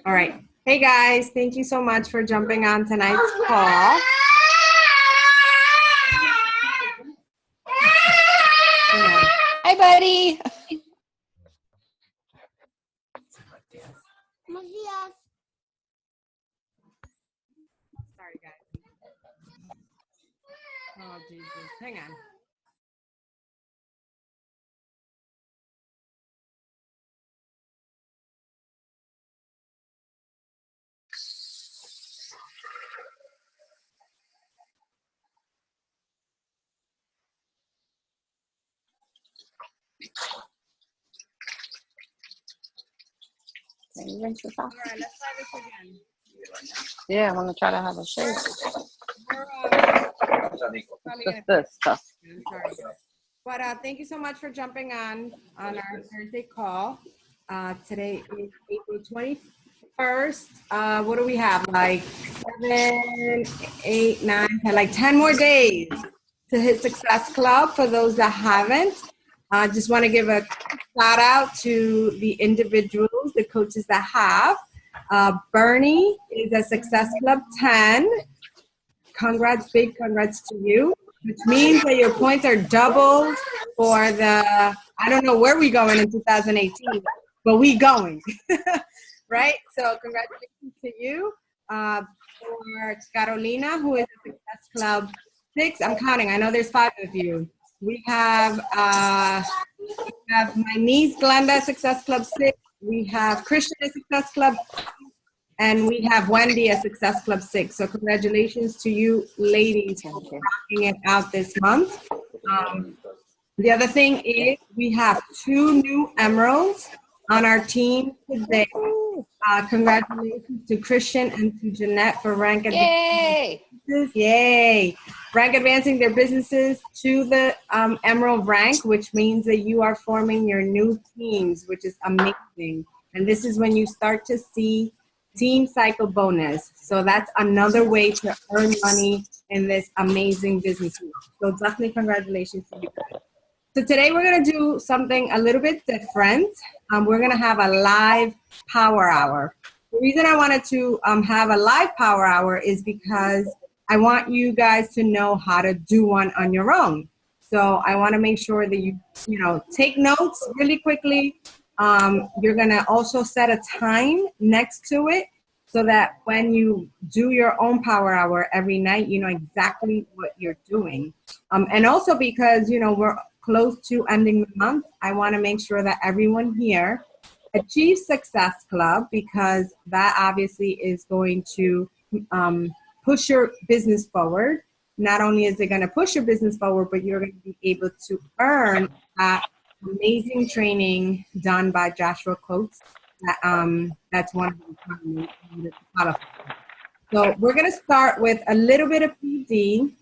All right. Hey guys, thank you so much for jumping on tonight's call. Hi, buddy. Sorry, guys. Oh, Jesus. Hang on. Can you rinse this off? All right, let's try this again. Yeah, I'm gonna try to have a shave. We're, Just this stuff. sorry. But thank you so much for jumping on our Thursday call. Today is April 21st. What do we have? Like 7, 8, 9, 10, like 10 more days to hit Success Club for those that haven't. I just want to give a shout out to the individuals, the coaches that have. Bernie is a Success Club 10. Congrats, big congrats to you, which means that your points are doubled for the, I don't know where we going in 2018, but we going, right? So congratulations to you. For Carolina, who is a Success Club 6, I'm counting, I know there's 5 of you. We have my niece, Glenda, Success Club 6. We have Christian, Success Club, and we have Wendy at Success Club 6. So congratulations to you ladies for rocking it out this month. The other thing is we have 2 new emeralds on our team today. Congratulations to Christian and to Jeanette for rank advancing. Yay! Rank advancing their businesses to the emerald rank, which means that you are forming your new teams, which is amazing. And this is when you start to see team cycle bonus. So that's another way to earn money in this amazing business. So definitely congratulations to you guys. So today we're going to do something a little bit different. We're going to have a live power hour. The reason I wanted to have a live power hour is because I want you guys to know how to do one on your own. So I want to make sure that you take notes really quickly. You're going to also set a time next to it so that when you do your own power hour every night, you know exactly what you're doing. And also because, we're close to ending the month, I want to make sure that everyone here achieves Success Club, because that obviously is going to push your business forward. Not only is it going to push your business forward, but you're going to be able to earn that amazing training done by Joshua Coates. That's one of the qualifiers. So we're going to start with a little bit of PD.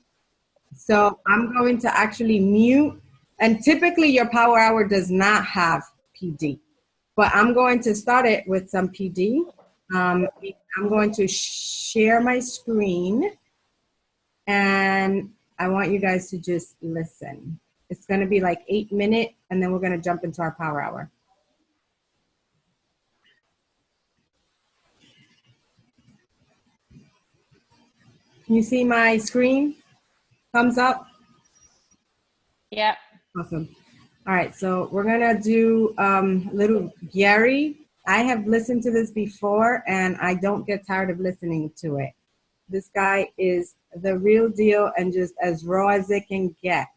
So I'm going to actually mute, and typically your power hour does not have PD, but I'm going to start it with some PD. I'm going to share my screen, and I want you guys to just listen. It's going to be like 8 minutes, and then we're going to jump into our power hour. Can you see my screen? Thumbs up? Yeah. Awesome. All right, so we're gonna do little Gary. I have listened to this before and I don't get tired of listening to it. This guy is the real deal and just as raw as it can get.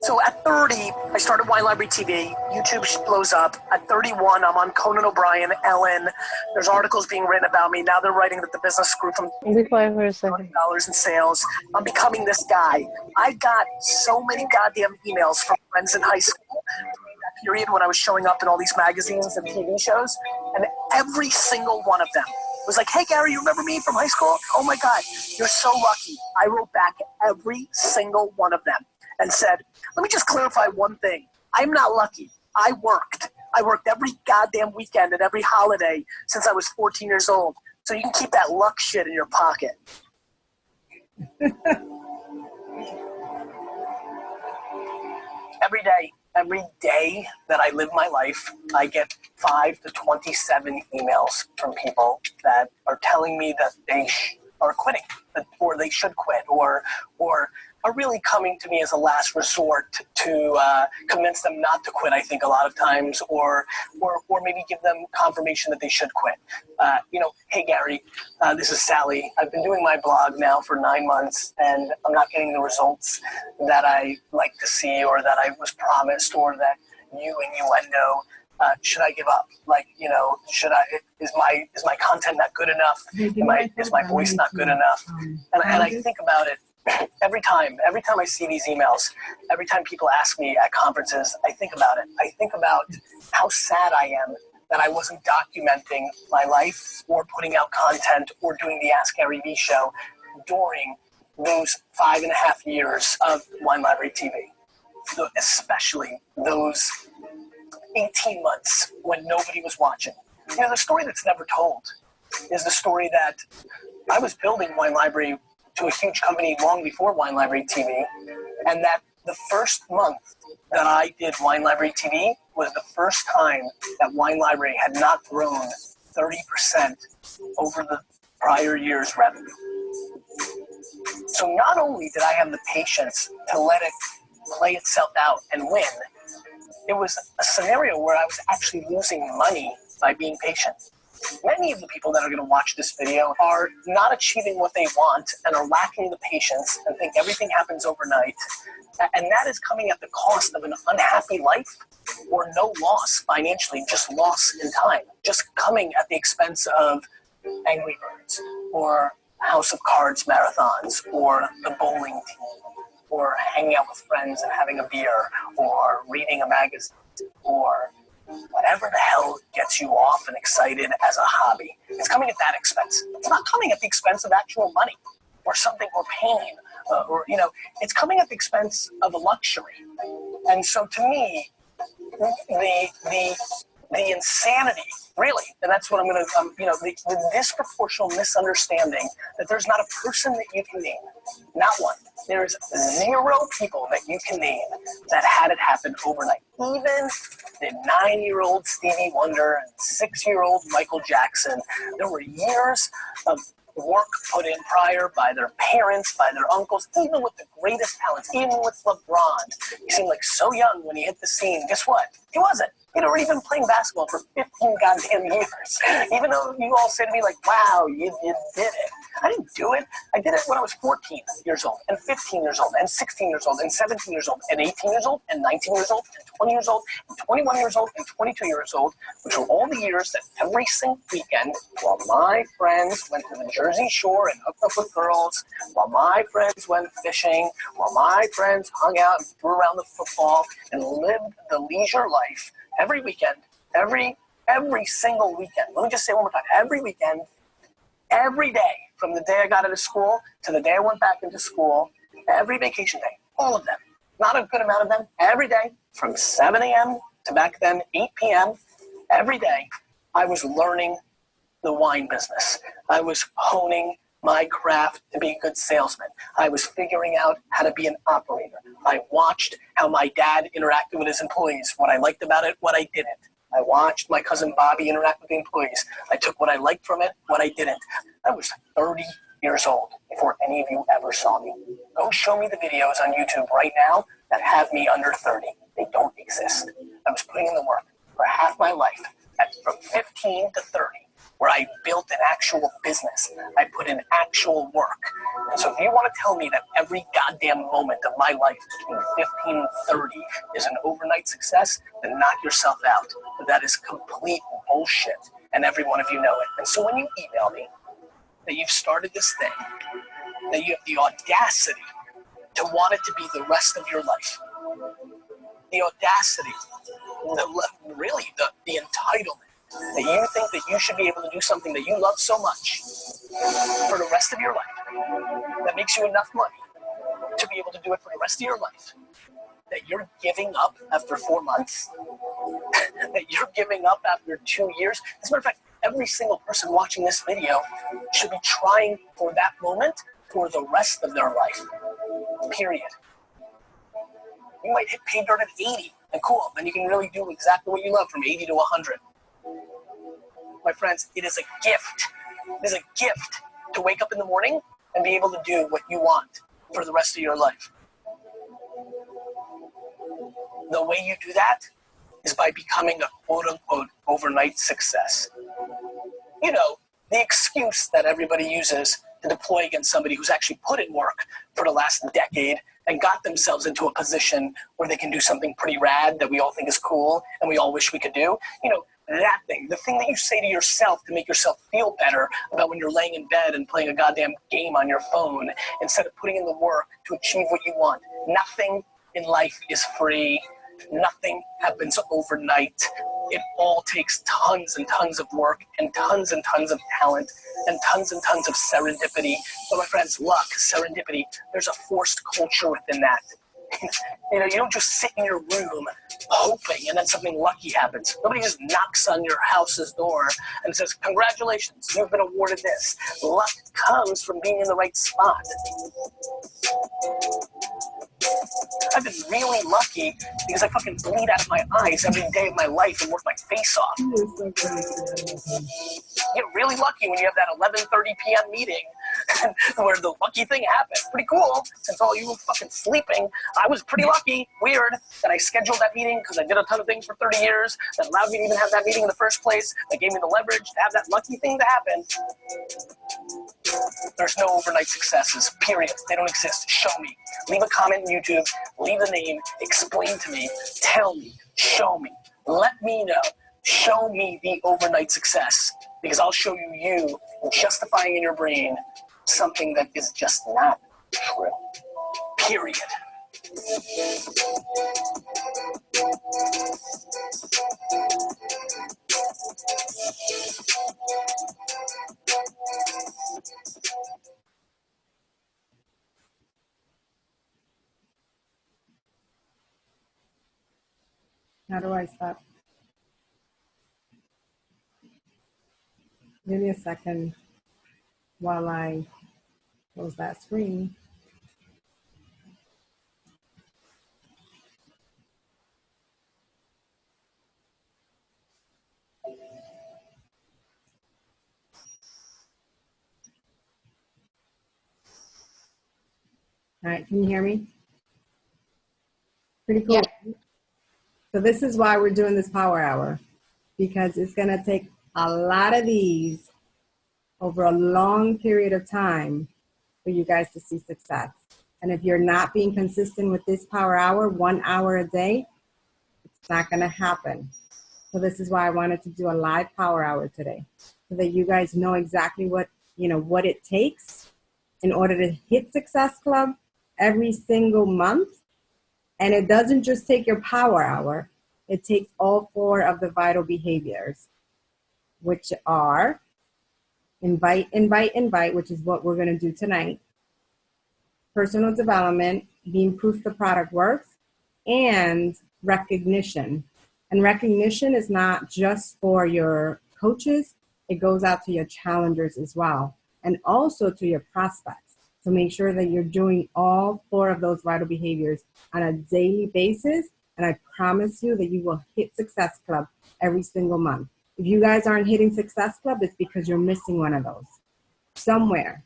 So at 30, I started Wine Library TV. YouTube blows up. At 31, I'm on Conan O'Brien, Ellen. There's articles being written about me. Now they're writing that the business grew from Be quiet for a second. $1 in sales. I'm becoming this guy. I got so many goddamn emails from friends in high school that period when I was showing up in all these magazines and TV shows, and every single one of them was like, "Hey Gary, you remember me from high school? Oh my God, you're so lucky." I wrote back every single one of them and said, "Let me just clarify one thing. I'm not lucky. I worked. I worked every goddamn weekend and every holiday since I was 14 years old. So you can keep that luck shit in your pocket." Every day, every day that I live my life, I get 5 to 27 emails from people that are telling me that they are quitting, or they should quit, or are really coming to me as a last resort to convince them not to quit, I think, a lot of times, or maybe give them confirmation that they should quit. Hey, Gary, this is Sally. I've been doing my blog now for 9 months, and I'm not getting the results that I like to see, or that I was promised, or that you innuendo. Should I give up? Is my content not good enough? Is my voice not good enough? And I think about it every time I see these emails, every time people ask me at conferences, I think about it. I think about how sad I am that I wasn't documenting my life, or putting out content, or doing the Ask Gary Vee show during those 5.5 years of Wine Library TV. Especially those 18 months when nobody was watching. The story that's never told is the story that I was building Wine Library to a huge company long before Wine Library TV, and that the first month that I did Wine Library TV was the first time that Wine Library had not grown 30% over the prior year's revenue. So not only did I have the patience to let it play itself out and win, it was a scenario where I was actually losing money by being patient. Many of the people that are going to watch this video are not achieving what they want and are lacking the patience and think everything happens overnight. And that is coming at the cost of an unhappy life, or no loss financially, just loss in time. Just coming at the expense of Angry Birds, or House of Cards marathons, or the bowling team, or hanging out with friends and having a beer, or reading a magazine, or whatever the hell gets you off and excited as a hobby. It's coming at that expense. It's not coming at the expense of actual money, or something, or pain, it's coming at the expense of a luxury. And so to me, the insanity, really, and that's what I'm going to, the disproportional misunderstanding that there's not a person that you can name, not one. There's 0 people that you can name that had it happen overnight. Even the 9-year-old Stevie Wonder and 6-year-old Michael Jackson, there were years of work put in prior by their parents, by their uncles, even with the greatest talents, even with LeBron. He seemed like so young when he hit the scene. Guess what? He wasn't. He'd already been playing basketball for 15 goddamn years. Even though you all say to me, like, wow, you did it. I didn't do it. I did it when I was 14 years old, and 15 years old, and 16 years old, and 17 years old, and 18 years old, and 19 years old, and 20 years old, and 21 years old, and 22 years old, which were all the years that every single weekend, while my friends went to the Jersey Shore and hooked up with girls, while my friends went fishing, while my friends hung out and threw around the football and lived the leisure life, every weekend, every single weekend. Let me just say one more time. Every weekend, every day, from the day I got out of school to the day I went back into school, every vacation day, all of them, not a good amount of them, every day, from 7 a.m. to back then 8 p.m., every day, I was learning the wine business. I was honing my craft to be a good salesman. I was figuring out how to be an operator. I watched how my dad interacted with his employees, what I liked about it, what I didn't. I watched my cousin Bobby interact with the employees. I took what I liked from it, what I didn't. I was 30 years old before any of you ever saw me. Go show me the videos on YouTube right now that have me under 30. They don't exist. I was putting in the work for half my life, from 15 to 30. Where I built an actual business. I put in actual work. And so if you want to tell me that every goddamn moment of my life between 15 and 30 is an overnight success, then knock yourself out. But that is complete bullshit. And every one of you know it. And so when you email me that you've started this thing, that you have the audacity to want it to be the rest of your life, the audacity, the entitlement, that you think that you should be able to do something that you love so much for the rest of your life, that makes you enough money to be able to do it for the rest of your life, that you're giving up after 4 months, that you're giving up after 2 years. As a matter of fact, every single person watching this video should be trying for that moment for the rest of their life, period. You might hit pay dirt at 80. And cool, then you can really do exactly what you love from 80 to 100. My friends, it is a gift. It is a gift to wake up in the morning and be able to do what you want for the rest of your life. The way you do that is by becoming a quote-unquote overnight success. You know, the excuse that everybody uses to deploy against somebody who's actually put in work for the last decade and got themselves into a position where they can do something pretty rad that we all think is cool and we all wish we could do. You know, that thing, the thing that you say to yourself to make yourself feel better about when you're laying in bed and playing a goddamn game on your phone instead of putting in the work to achieve what you want. Nothing in life is free. Nothing happens overnight. It all takes tons and tons of work and tons of talent and tons of serendipity. But my friends, luck, serendipity, there's a forced culture within that. You know, you don't just sit in your room hoping and then something lucky happens. Nobody just knocks on your house's door and says, congratulations, you've been awarded this. Luck comes from being in the right spot. I've been really lucky because I fucking bleed out of my eyes every day of my life and work my face off. You get really lucky when you have that 11:30 p.m. meeting where the lucky thing happened. Pretty cool. Since all you were fucking sleeping, I was pretty lucky, weird, that I scheduled that meeting because I did a ton of things for 30 years that allowed me to even have that meeting in the first place, that gave me the leverage to have that lucky thing to happen. There's no overnight successes, period. They don't exist. Show me. Leave a comment on YouTube. Leave the name. Explain to me. Tell me. Show me. Let me know. Show me the overnight success, because I'll show you justifying in your brain something that is just not true. Period. How do I stop? Give me a second while I close that screen. All right, can you hear me? Pretty cool. Yeah. So this is why we're doing this power hour, because it's going to take a lot of these over a long period of time for you guys to see success. And if you're not being consistent with this power hour, 1 hour a day, it's not going to happen. So this is why I wanted to do a live power hour today, so that you guys know exactly what it takes in order to hit Success Club every single month. And it doesn't just take your power hour. It takes all 4 of the vital behaviors, which are invite, which is what we're going to do tonight, personal development, being proof the product works, and recognition. And recognition is not just for your coaches. It goes out to your challengers as well, and also to your prospects. So make sure that you're doing all 4 of those vital behaviors on a daily basis. And I promise you that you will hit Success Club every single month. If you guys aren't hitting Success Club, it's because you're missing one of those. Somewhere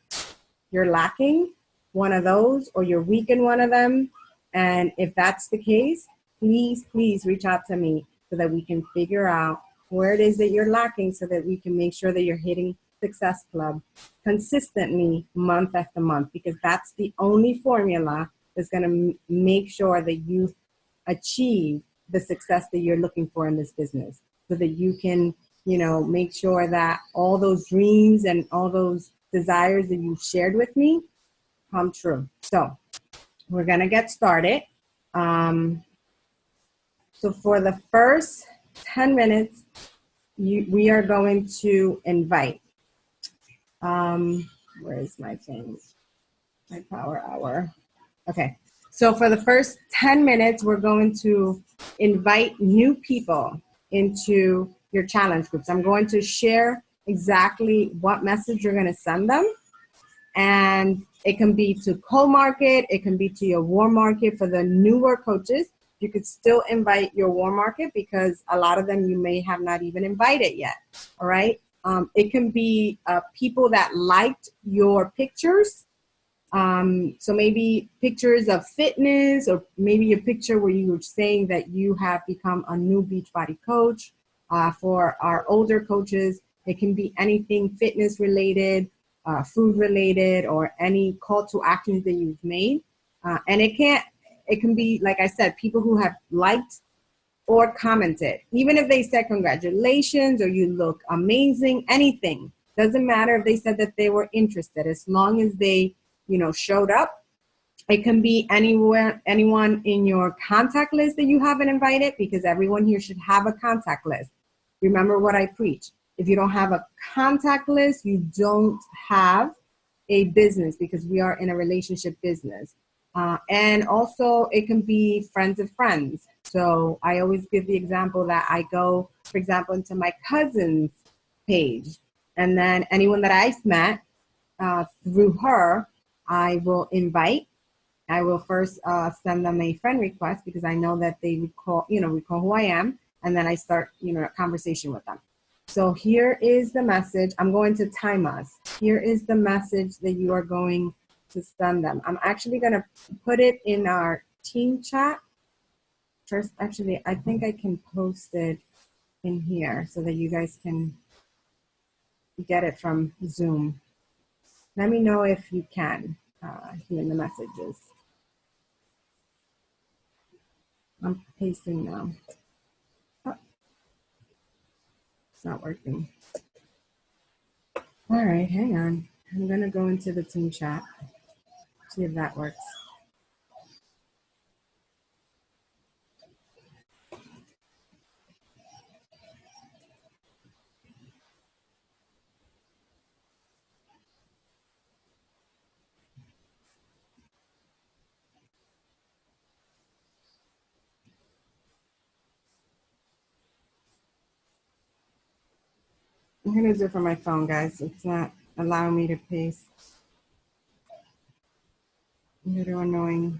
you're lacking one of those, or you're weak in one of them. And if that's the case, please reach out to me so that we can figure out where it is that you're lacking, so that we can make sure that you're hitting Success Club consistently month after month, because that's the only formula that's going to make sure that you achieve the success that you're looking for in this business, so that you can, make sure that all those dreams and all those desires that you shared with me come true. So we're going to get started. So for the first 10 minutes, we are going to invite. Where is my thing? My power hour. Okay. So for the first 10 minutes, we're going to invite new people into your challenge groups. I'm going to share exactly what message you're going to send them. And it can be to cold market. It can be to your warm market for the newer coaches. you could still invite your warm market because a lot of them you may have not even invited yet. All right. It can be people that liked your pictures. So maybe pictures of fitness, or maybe a picture where you were saying that you have become a new Beachbody coach. For our older coaches, it can be anything fitness related, food related, or any call to actions that you've made. And it can be, like I said, people who have liked or commented. Even if they said congratulations or you look amazing, anything. Doesn't matter if they said that they were interested, as long as they, showed up. It can be anyone in your contact list that you haven't invited, because everyone here should have a contact list. Remember what I preach. If you don't have a contact list, you don't have a business, because we are in a relationship business. And also it can be friends of friends. So I always give the example that I go, for example, into my cousin's page, and then anyone that I've met through her, I will invite. I will first send them a friend request, because I know that they recall who I am, and then I start, a conversation with them. So here is the message. I'm going to time us. Here is the message that you are going to send them. I'm actually going to put it in our team chat. First, actually, I think I can post it in here so that you guys can get it from Zoom. Let me know if you can hear the messages. I'm pasting now. Oh, it's not working. All right, hang on. I'm going to go into the team chat, see if that works. I'm going to do it from my phone, guys. It's not allowing me to paste. A little annoying.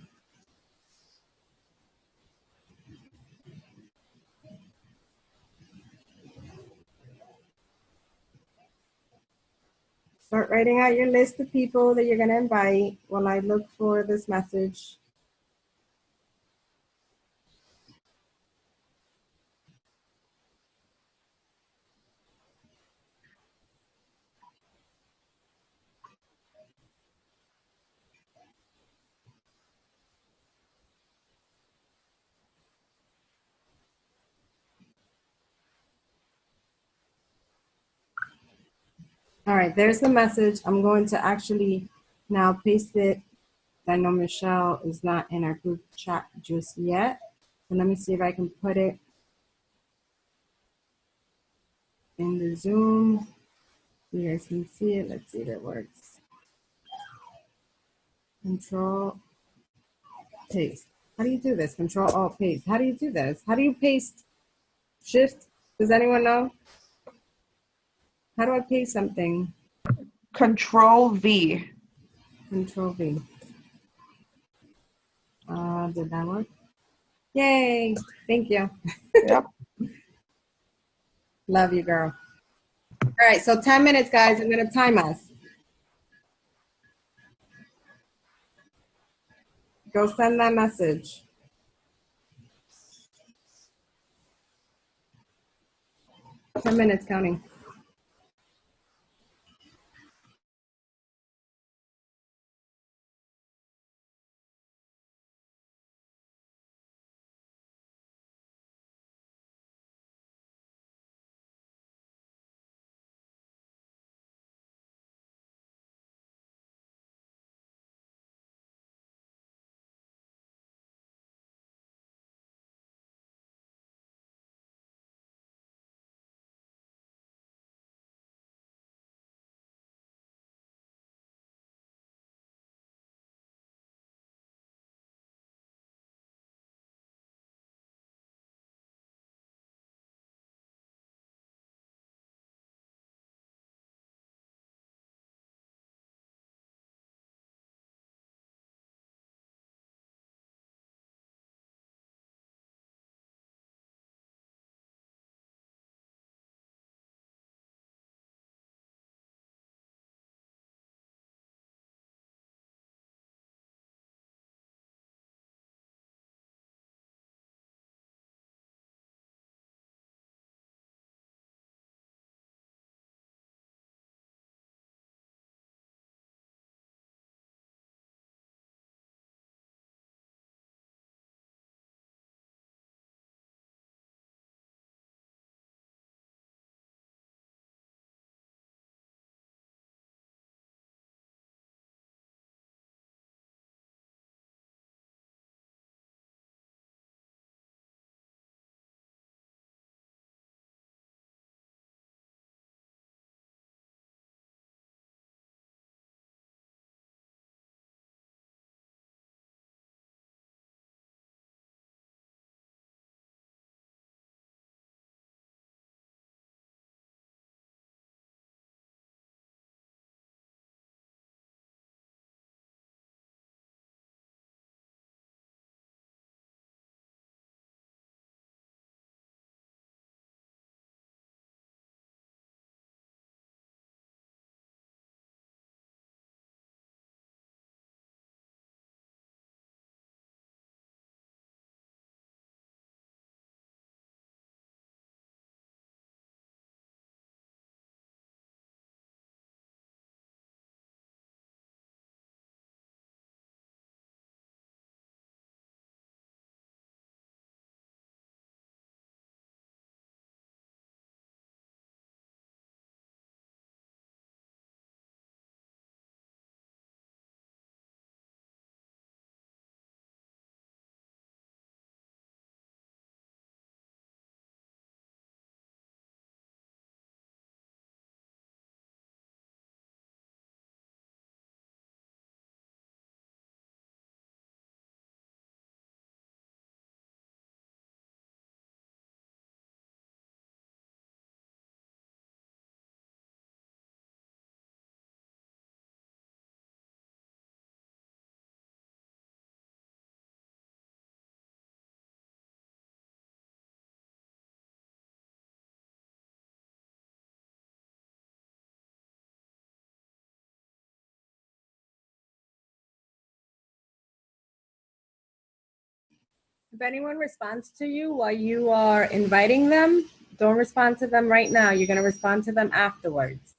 Start writing out your list of people that you're going to invite while I look for this message. All right, there's the message. I'm going to actually now paste it. I know Michelle is not in our group chat just yet. So let me see if I can put it in the Zoom. You guys can see it. Let's see if it works. Control, paste. How do you do this? Control, Alt, paste. How do you do this? How do you paste? Shift? Does anyone know? How do I paste something? Control V. Control V. Did that work? Yay! Thank you. Yep. Love you, girl. All right, so 10 minutes, guys. I'm going to time us. Go send that message. Ten minutes counting. If anyone responds to you while you are inviting them, don't respond to them right now. You're going to respond to them afterwards.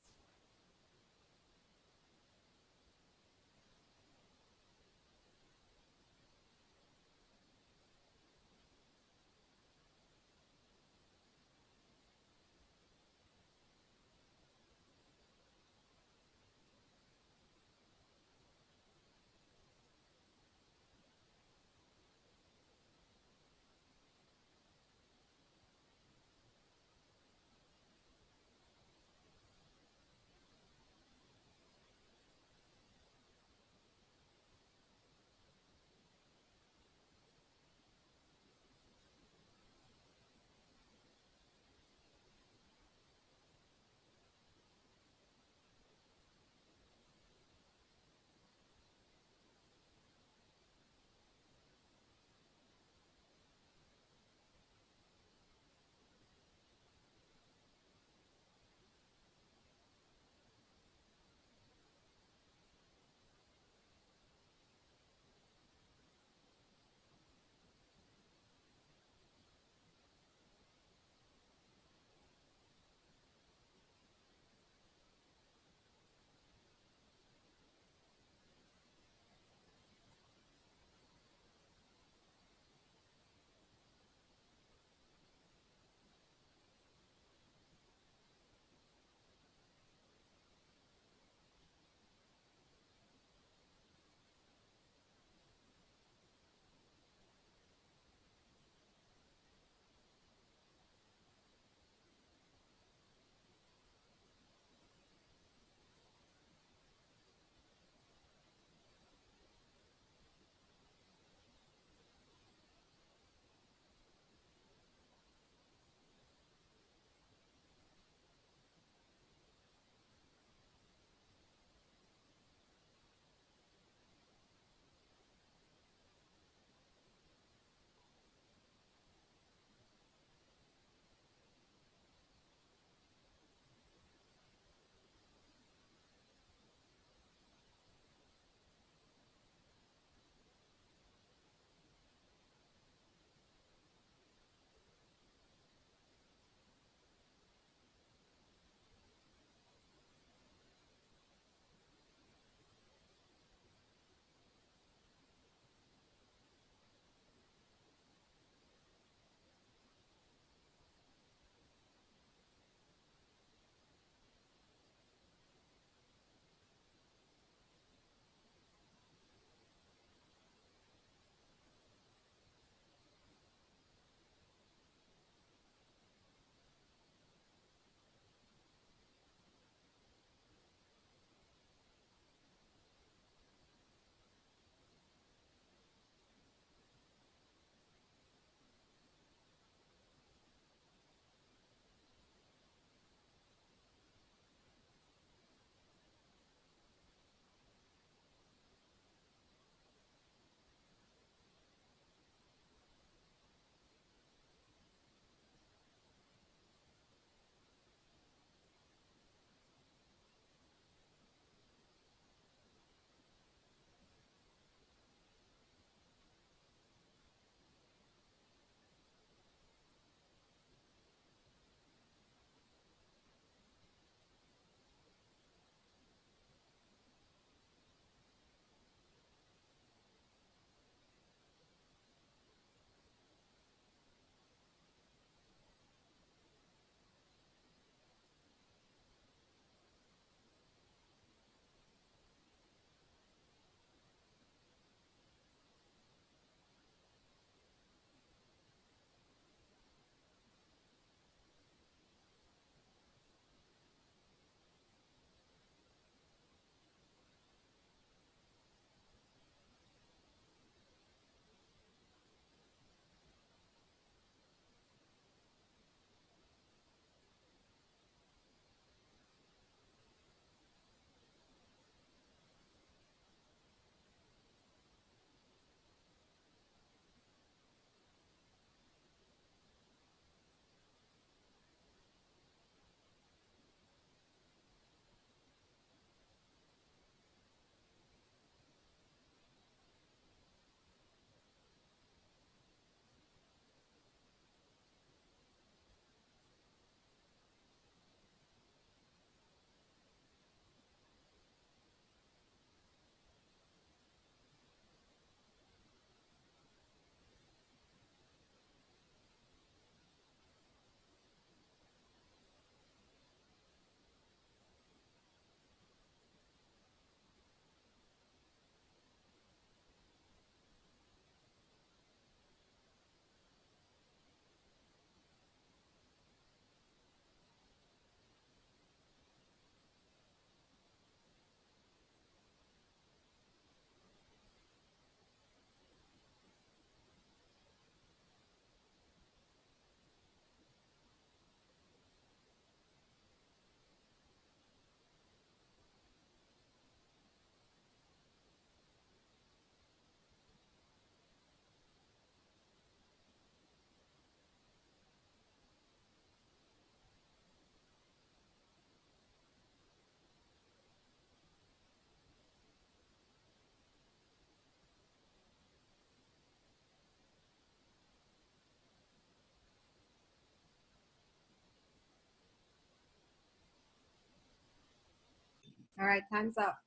All right, time's up.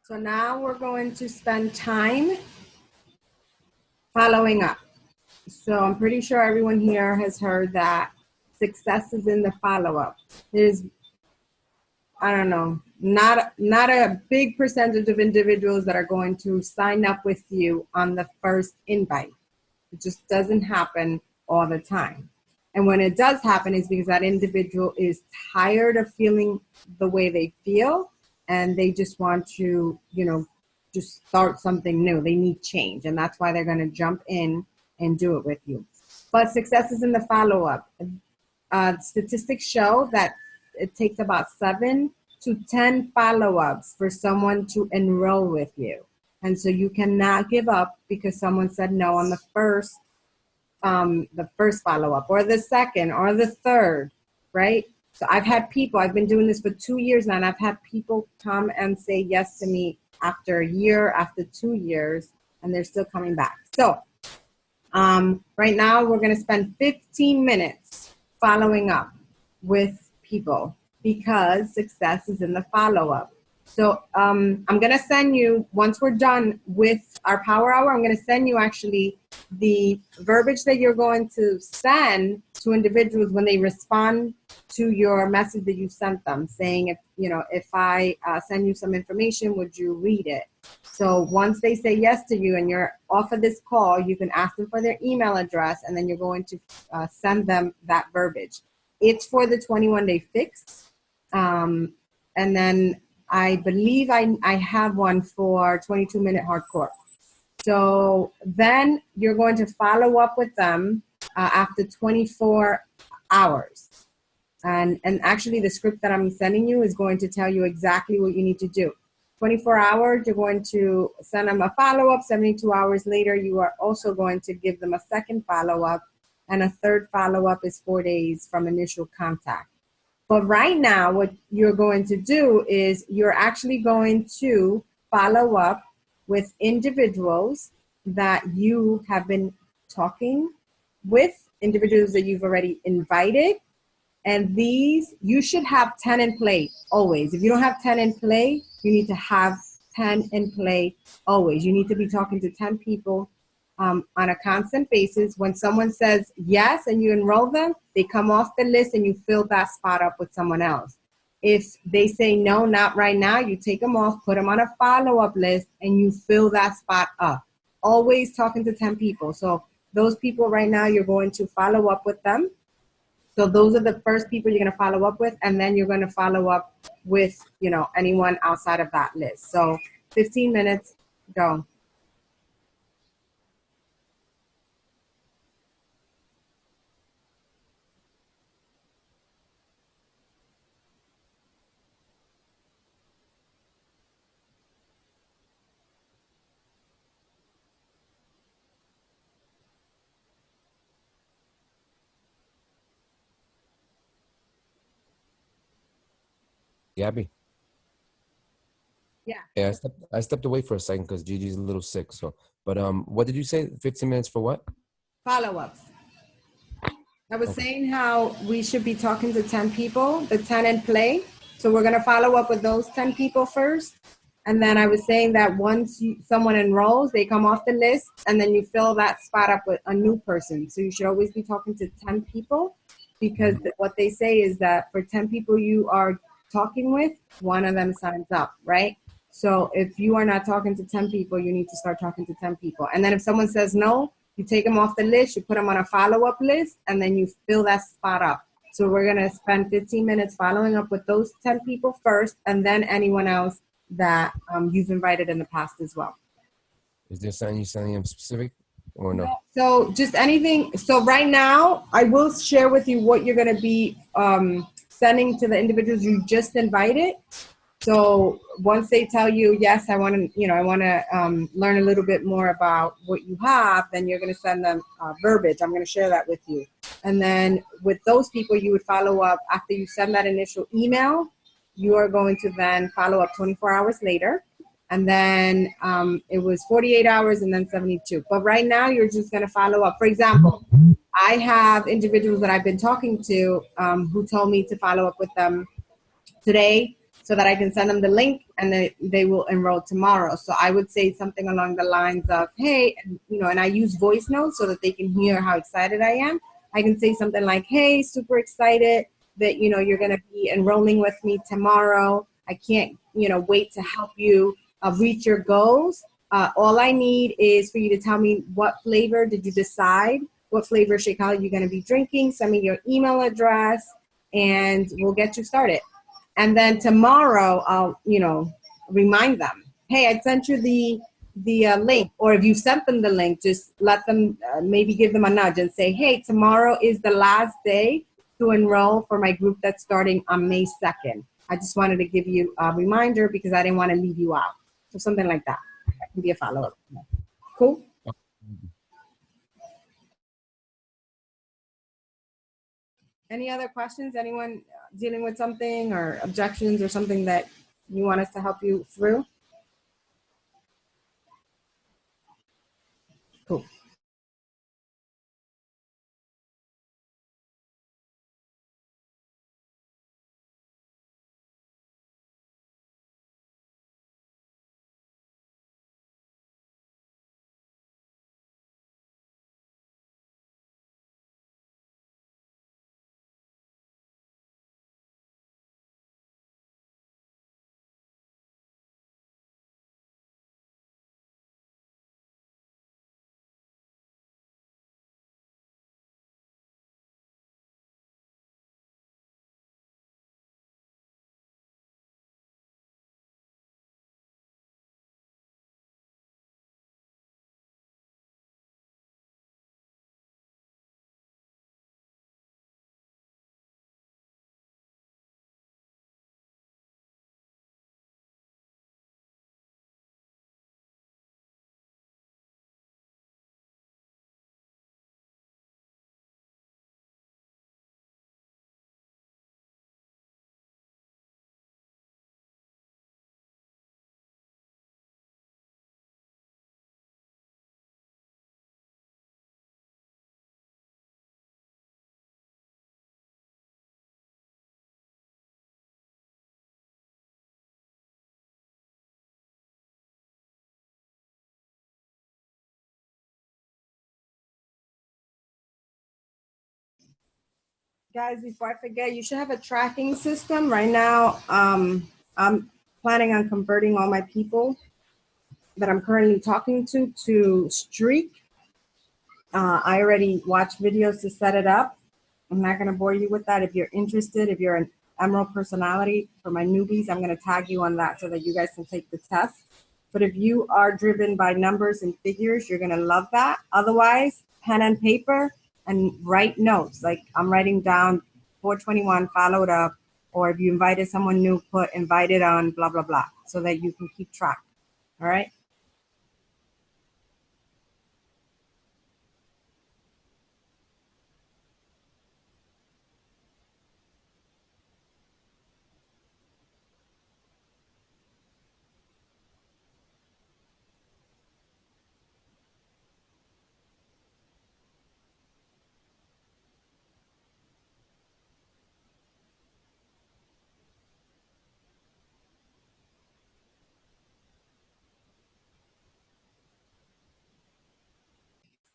So now we're going to spend time following up. So I'm pretty sure everyone here has heard that success is in the follow-up. There's, I don't know, not a big percentage of individuals that are going to sign up with you on the first invite. It just doesn't happen all the time. And when it does happen, it's because that individual is tired of feeling the way they feel, and they just want to, just start something new. They need change, and that's why they're going to jump in and do it with you. But success is in the follow-up. Statistics show that it takes about 7 to 10 follow-ups for someone to enroll with you. And so you cannot give up because someone said no on the first follow-up or the second or the third, right? So I've been doing this for 2 years now, and I've had people come and say yes to me after a year, after 2 years, and they're still coming back. So right now we're going to spend 15 minutes following up with people because success is in the follow-up. So I'm going to send you, once we're done with our power hour, I'm going to send you actually the verbiage that you're going to send to individuals when they respond to your message that you sent them, saying, if I send you some information, would you read it? So once they say yes to you and you're off of this call, you can ask them for their email address, and then you're going to send them that verbiage. It's for the 21-day fix. And then I believe I have one for 22-minute hardcore. So then you're going to follow up with them after 24 hours. And actually the script that I'm sending you is going to tell you exactly what you need to do. 24 hours, you're going to send them a follow-up. 72 hours later, you are also going to give them a second follow-up. And a third follow-up is 4 days from initial contact. But right now, what you're going to do is you're actually going to follow up with individuals that you have been talking with, individuals that you've already invited. And these, you should have 10 in play always. If you don't have 10 in play, you need to have 10 in play always. You need to be talking to 10 people on a constant basis. When someone says yes and you enroll them, they come off the list and you fill that spot up with someone else. If they say no, not right now, you take them off, put them on a follow-up list, and you fill that spot up. Always talking to 10 people. So those people right now, you're going to follow up with them. So those are the first people you're going to follow up with, and then you're going to follow up with, anyone outside of that list. So 15 minutes, go. Gabby. Yeah. Yeah, I stepped away for a second because Gigi's a little sick. So, but what did you say? 15 minutes for what? Follow-ups. I was Okay. saying how we should be talking to 10 people, the 10 in play. So we're going to follow up with those 10 people first. And then I was saying that once someone enrolls, they come off the list, and then you fill that spot up with a new person. So you should always be talking to 10 people, because what they say is that for 10 people you are talking with, one of them signs up, right? So if you are not talking to 10 people, you need to start talking to 10 people. And then if someone says no, you take them off the list, you put them on a follow-up list, and then you fill that spot up. So we're going to spend 15 minutes following up with those 10 people first, and then anyone else that you've invited in the past as well. Is there something you're sending them specific or no? So just anything. So right now, I will share with you what you're going to be sending to the individuals you just invited. So once they tell you, yes, I want to learn a little bit more about what you have, then you're going to send them verbiage. I'm going to share that with you. And then with those people, you would follow up after you send that initial email. You are going to then follow up 24 hours later. And then it was 48 hours and then 72. But right now, you're just going to follow up. For example, I have individuals that I've been talking to who told me to follow up with them today, so that I can send them the link and they will enroll tomorrow. So I would say something along the lines of, hey, and I use voice notes so that they can hear how excited I am. I can say something like, hey, super excited that, you're going to be enrolling with me tomorrow. I can't, wait to help you reach your goals. All I need is for you to tell me what flavor did you decide, what flavor Shakeology you're going to be drinking. Send me your email address and we'll get you started. And then tomorrow I'll, remind them, hey, I sent you the link. Or if you sent them the link, just let them, maybe give them a nudge and say, hey, tomorrow is the last day to enroll for my group that's starting on May 2nd. I just wanted to give you a reminder because I didn't want to leave you out. So something like that. That can be a follow-up. Cool? Any other questions? Anyone dealing with something or objections or something that you want us to help you through? Cool. Guys, before I forget, you should have a tracking system. Right now, I'm planning on converting all my people that I'm currently talking to Streak. I already watched videos to set it up. I'm not going to bore you with that. If you're interested, if you're an Emerald personality, for my newbies, I'm going to tag you on that so that you guys can take the test. But if you are driven by numbers and figures, you're going to love that. Otherwise, pen and paper and write notes. Like I'm writing down 421 followed up, or if you invited someone new, put invited on blah, blah, blah, so that you can keep track. All right.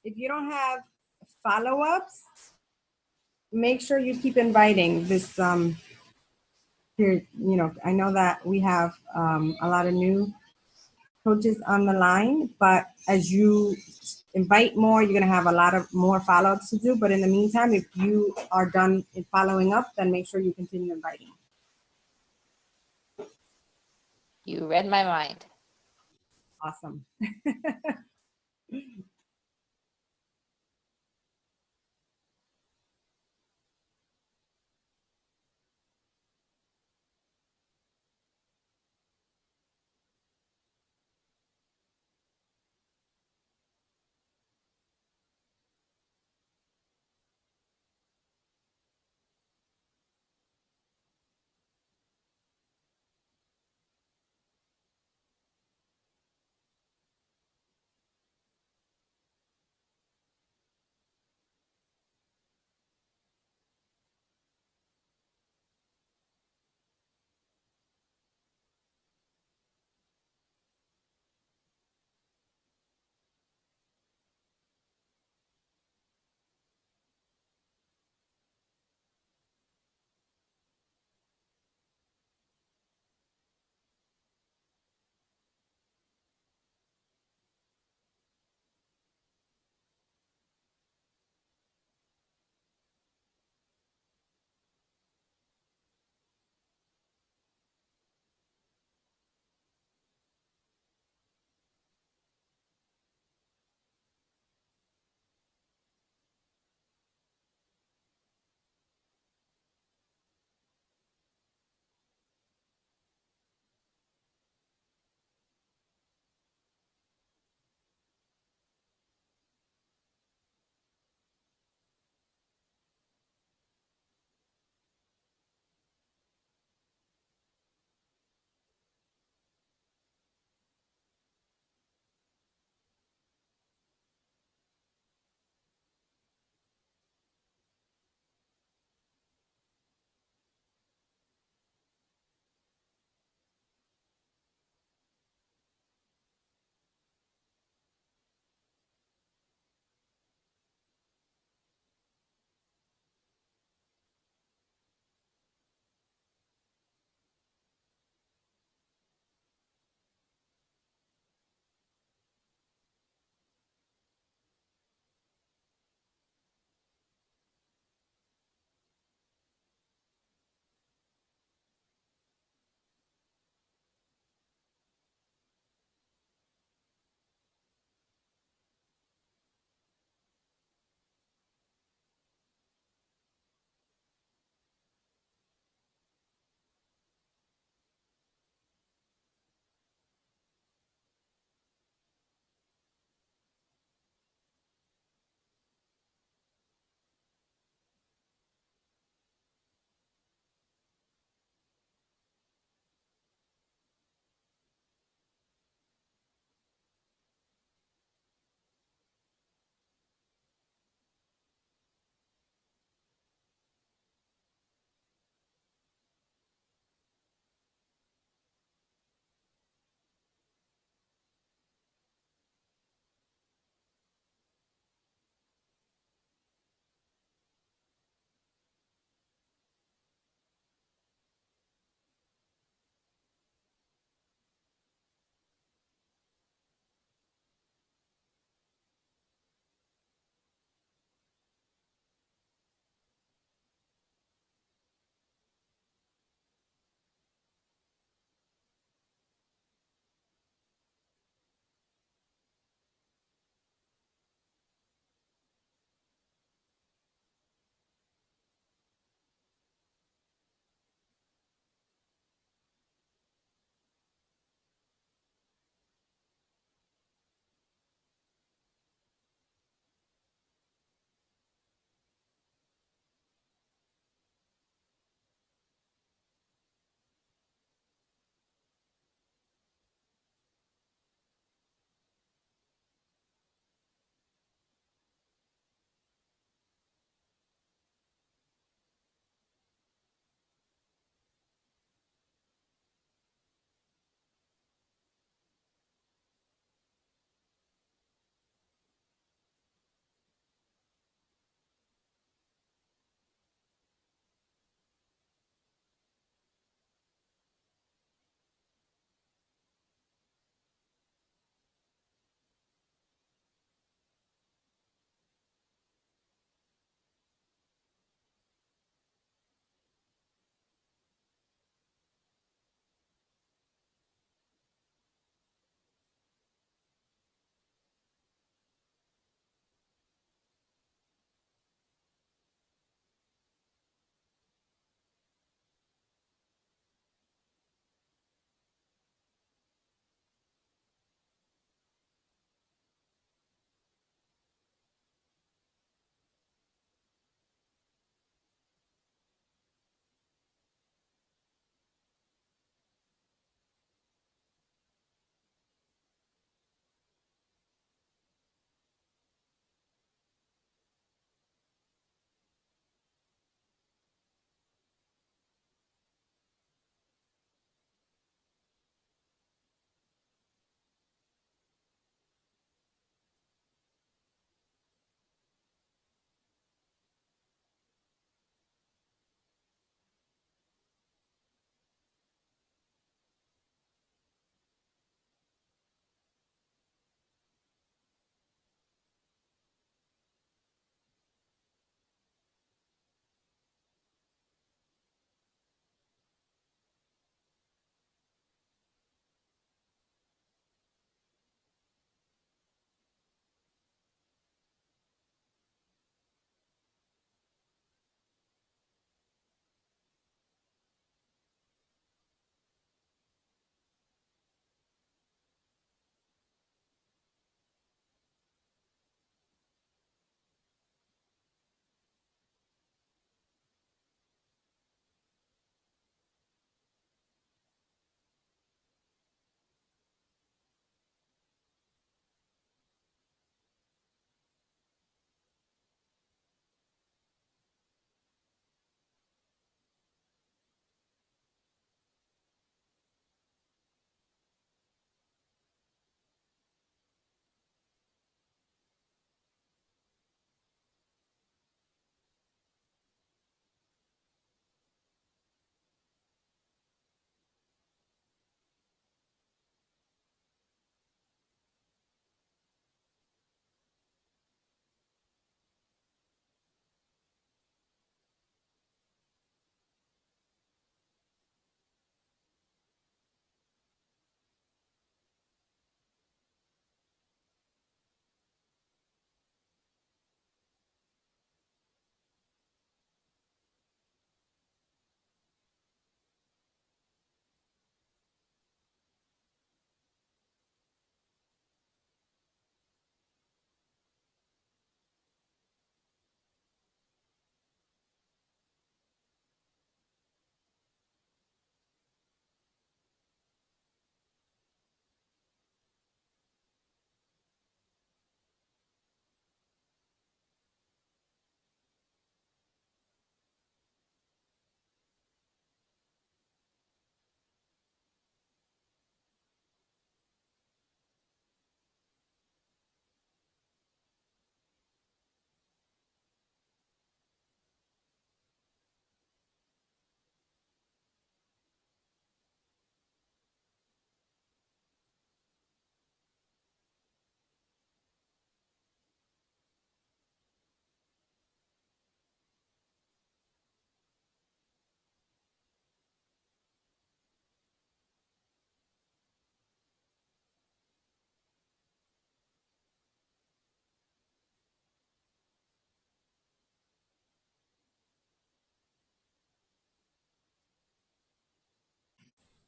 If you don't have follow-ups, make sure you keep inviting this here. I know that we have a lot of new coaches on the line, but as you invite more, you're going to have a lot of more follow-ups to do. But in the meantime, if you are done in following up, then make sure you continue inviting. You read my mind. Awesome.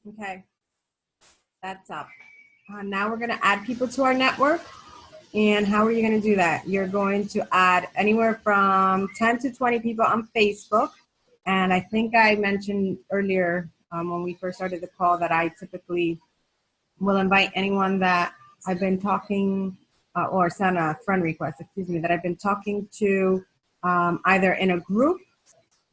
Okay, that's up. Now we're going to add people to our network. And how are you going to do that? You're going to add anywhere from 10 to 20 people on Facebook. And I think I mentioned earlier when we first started the call that I typically will invite anyone that I've been talking or send a friend request, excuse me, that I've been talking to either in a group.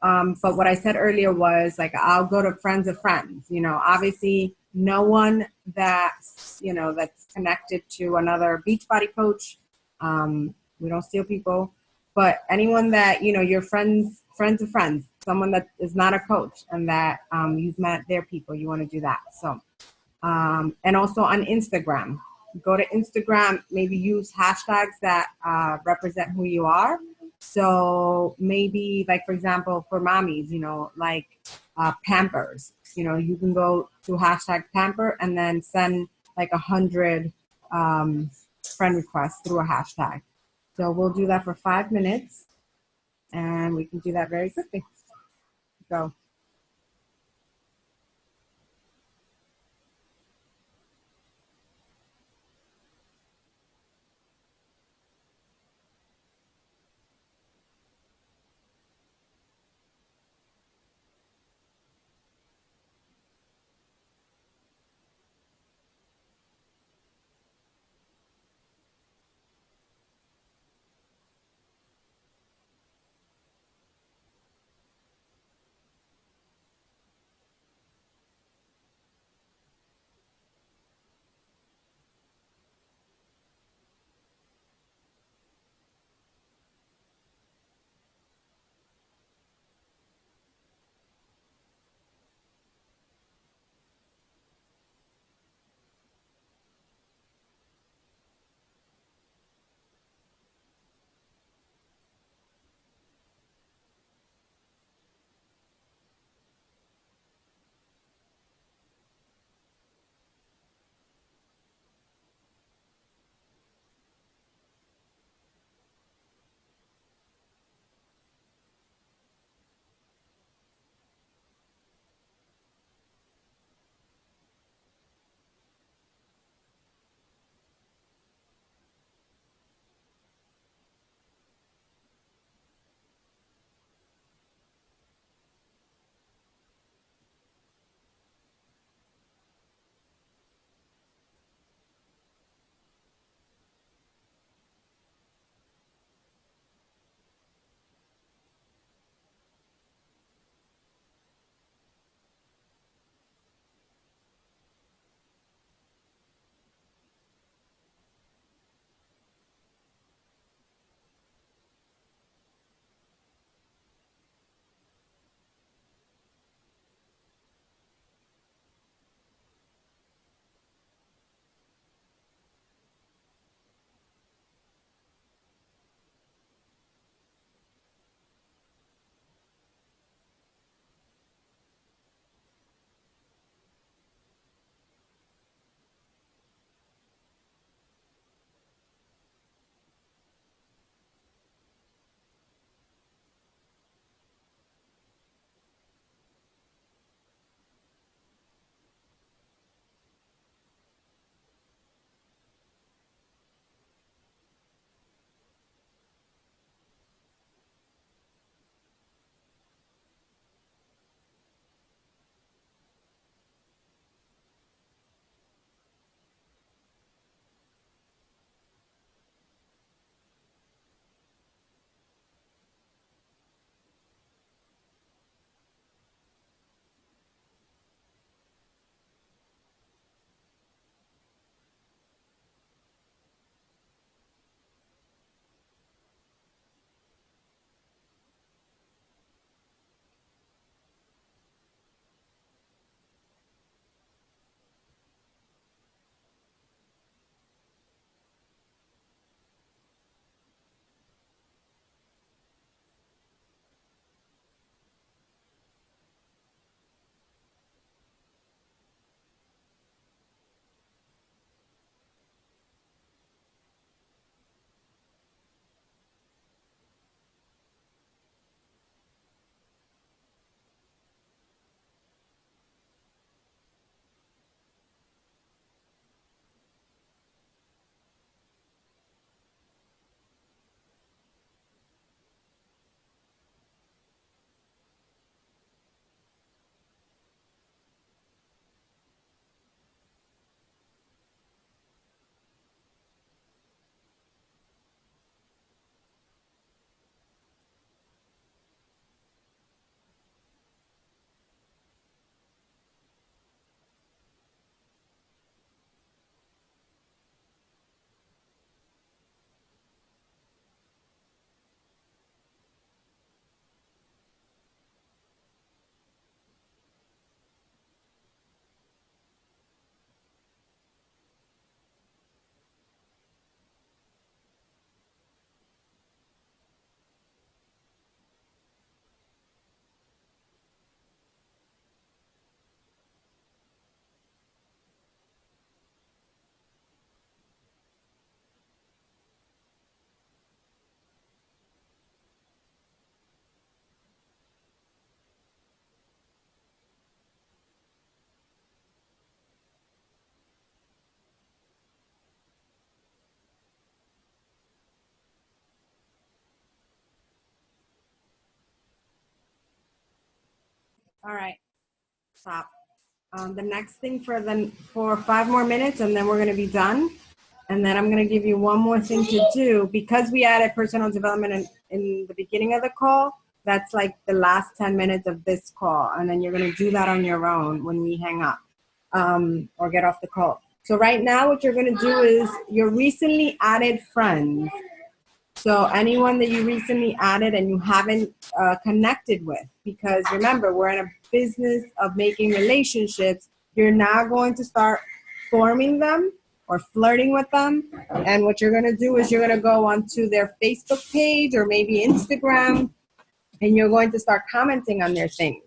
But what I said earlier was like, I'll go to friends of friends, you know, obviously no one that's, you know, that's connected to another Beachbody coach. We don't steal people, but anyone that, you know, your friends of friends, someone that is not a coach and that you've met their people, you want to do that. So, and also on Instagram, go to Instagram, maybe use hashtags that represent who you are. So maybe like, for example, for mommies, you know, like Pampers, you know, you can go to hashtag Pamper and then send like 100 friend requests through a hashtag. So we'll do that for 5 minutes and we can do that very quickly. Go. All right, stop. The next thing for 5 more minutes, and then we're gonna be done. And then I'm gonna give you one more thing to do because we added personal development in the beginning of the call. That's like the last 10 minutes of this call, and then you're gonna do that on your own when we hang up or get off the call. So right now, what you're gonna do is your recently added friends. So anyone that you recently added and you haven't connected with, because remember, we're in a business of making relationships. You're now going to start forming them or flirting with them. And what you're going to do is you're going to go onto their Facebook page or maybe Instagram, and you're going to start commenting on their things.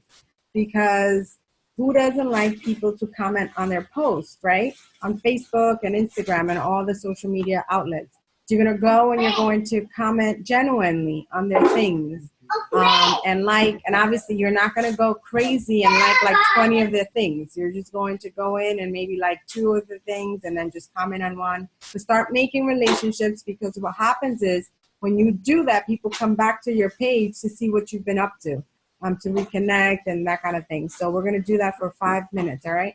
Because who doesn't like people to comment on their posts, right? On Facebook and Instagram and all the social media outlets. So you're going to go and you're going to comment genuinely on their things. And obviously you're not going to go crazy and like 20 of their things. You're just going to go in and maybe like 2 of the things and then just comment on one. To start making relationships, because what happens is when you do that, people come back to your page to see what you've been up to reconnect and that kind of thing. So we're going to do that for 5 minutes, all right?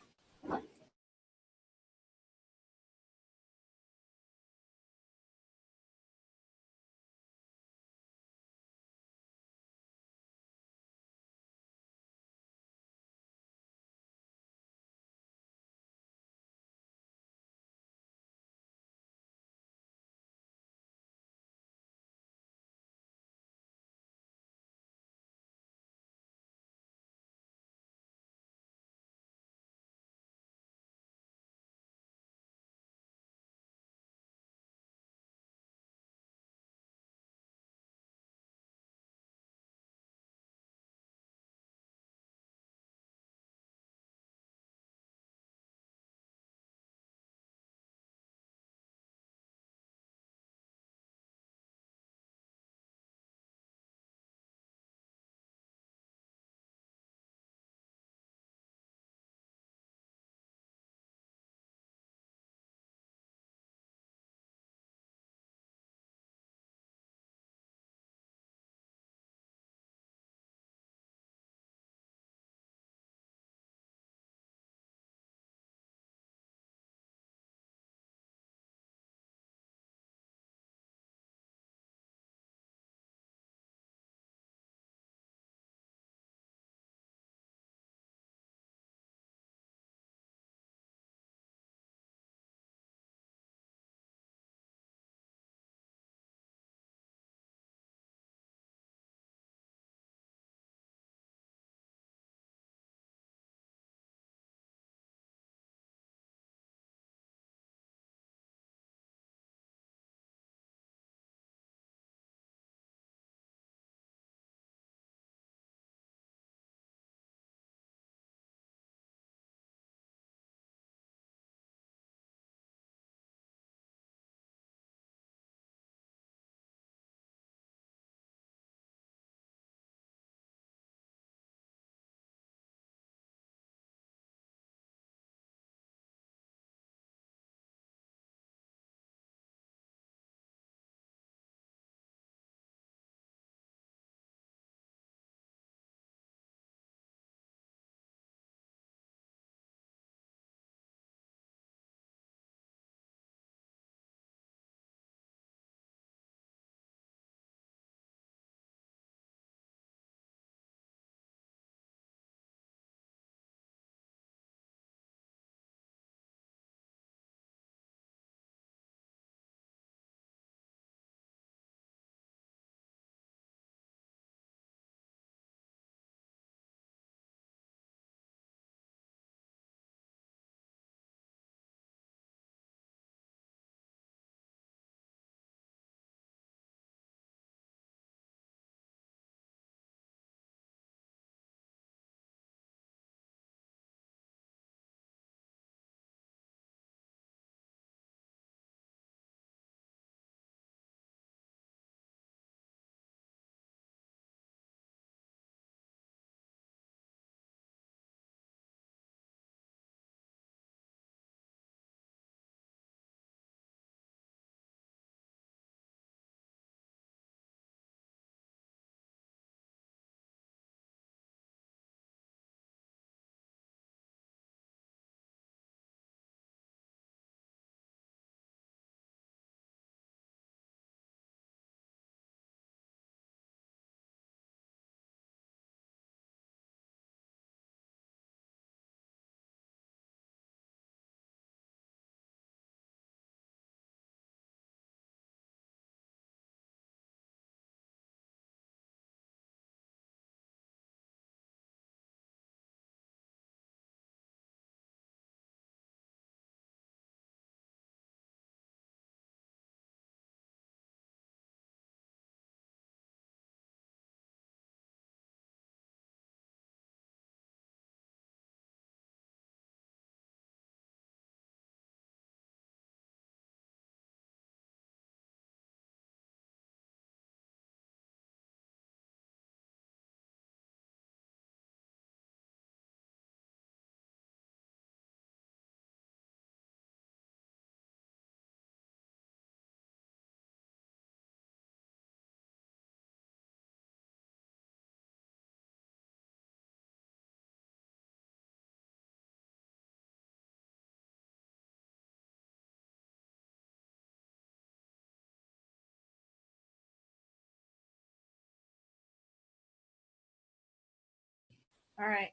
All right.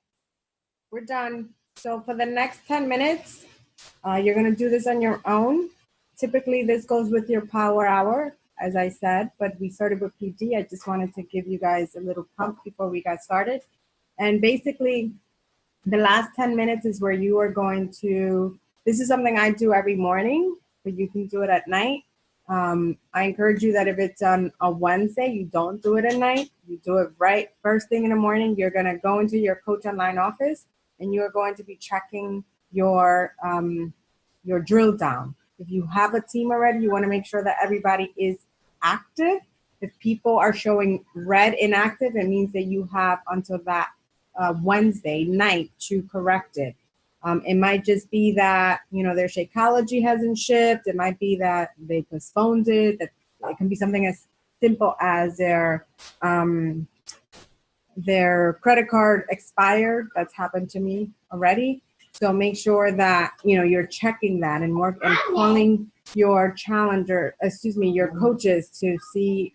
We're done. So for the next 10 minutes, you're going to do this on your own. Typically, this goes with your power hour, as I said, but we started with PD. I just wanted to give you guys a little pump before we got started. And basically, the last 10 minutes is where you are going to, this is something I do every morning, but you can do it at night. I encourage you that if it's on a Wednesday, you don't do it at night. You do it right first thing in the morning. You're going to go into your Coach Online office and you are going to be checking your drill down. If you have a team already, you want to make sure that everybody is active. If people are showing red inactive, it means that you have until that Wednesday night to correct it. It might just be that, their Shakeology hasn't shipped. It might be that they postponed it. That it can be something as simple as their credit card expired. That's happened to me already. So make sure that, you're checking that and calling your your coaches to see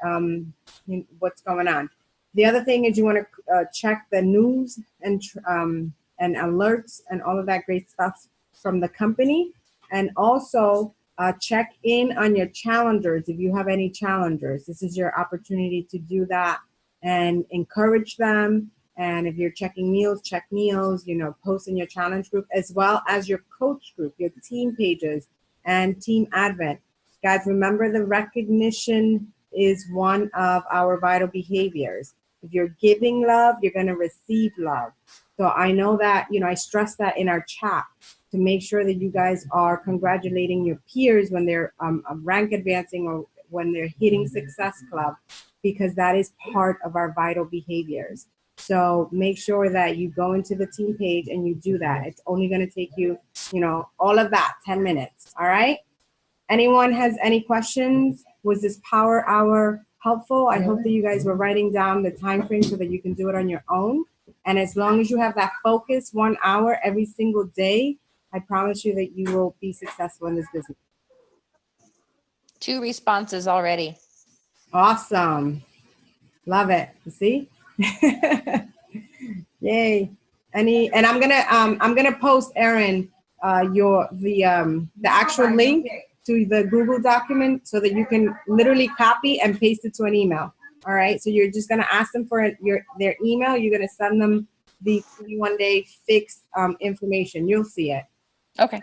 what's going on. The other thing is you want to check the news and alerts and all of that great stuff from the company. And also check in on your challengers if you have any challengers. This is your opportunity to do that and encourage them. And if you're checking meals, check meals, post in your challenge group, as well as your coach group, your team pages, and team advent. Guys, remember the recognition is one of our vital behaviors. If you're giving love, you're going to receive love. So I know that, I stress that in our chat to make sure that you guys are congratulating your peers when they're rank advancing or when they're hitting Success Club, because that is part of our vital behaviors. So make sure that you go into the team page and you do that. It's only going to take you, all of that, 10 minutes. All right. Anyone has any questions? Was this power hour helpful? I hope that you guys were writing down the time frame so that you can do it on your own. And as long as you have that focus 1 hour every single day, I promise you that you will be successful in this business. 2 responses already. Awesome. Love it. You see? Yay. And I'm gonna post, Erin, the actual link to the Google document so that you can literally copy and paste it to an email. All right. So you're just gonna ask them for their email. You're gonna send them the 21-day fixed information. You'll see it. Okay.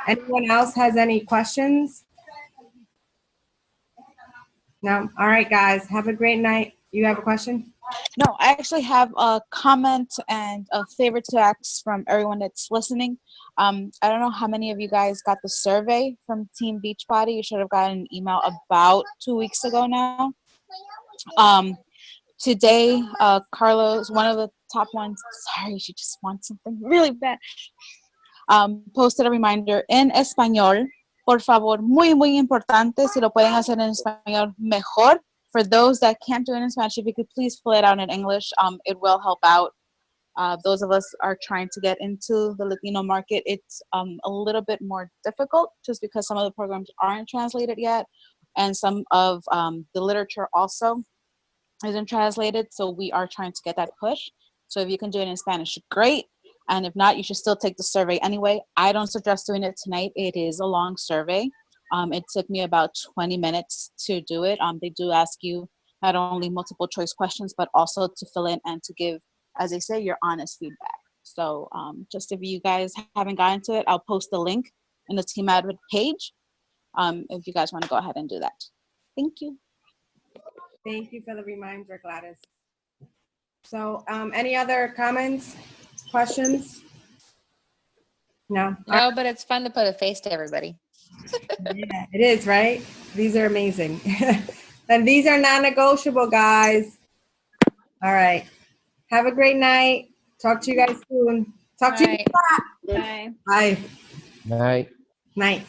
Anyone else has any questions? No? All right, guys. Have a great night. You have a question? No, I actually have a comment and a favor to ask from everyone that's listening. I don't know how many of you guys got the survey from Team Beachbody. You should have gotten an email about 2 weeks ago now. Today, Carlos, one of the top ones, sorry, she just wants something really bad, posted a reminder en español. Por favor, muy, muy importante, si lo pueden hacer en español, mejor. For those that can't do it in Spanish, if you could please fill it out in English, it will help out. Those of us are trying to get into the Latino market. It's a little bit more difficult just because some of the programs aren't translated yet, and some of the literature also isn't translated. So we are trying to get that push. So if you can do it in Spanish, great. And if not, you should still take the survey anyway. I don't suggest doing it tonight. It is a long survey. It took me about 20 minutes to do it. They do ask you not only multiple choice questions, but also to fill in and to give, as they say, your honest feedback. So just if you guys haven't gotten to it, I'll post the link in the Team Advent page if you guys want to go ahead and do that. Thank you. Thank you for the reminder, Gladys. So any other comments, questions? No? No, but it's fun to put a face to everybody. Yeah, it is, right? These are amazing. And these are non-negotiable, guys. All right. Have a great night. Talk to you guys soon. Talk to you. Bye. Bye. Night. Night.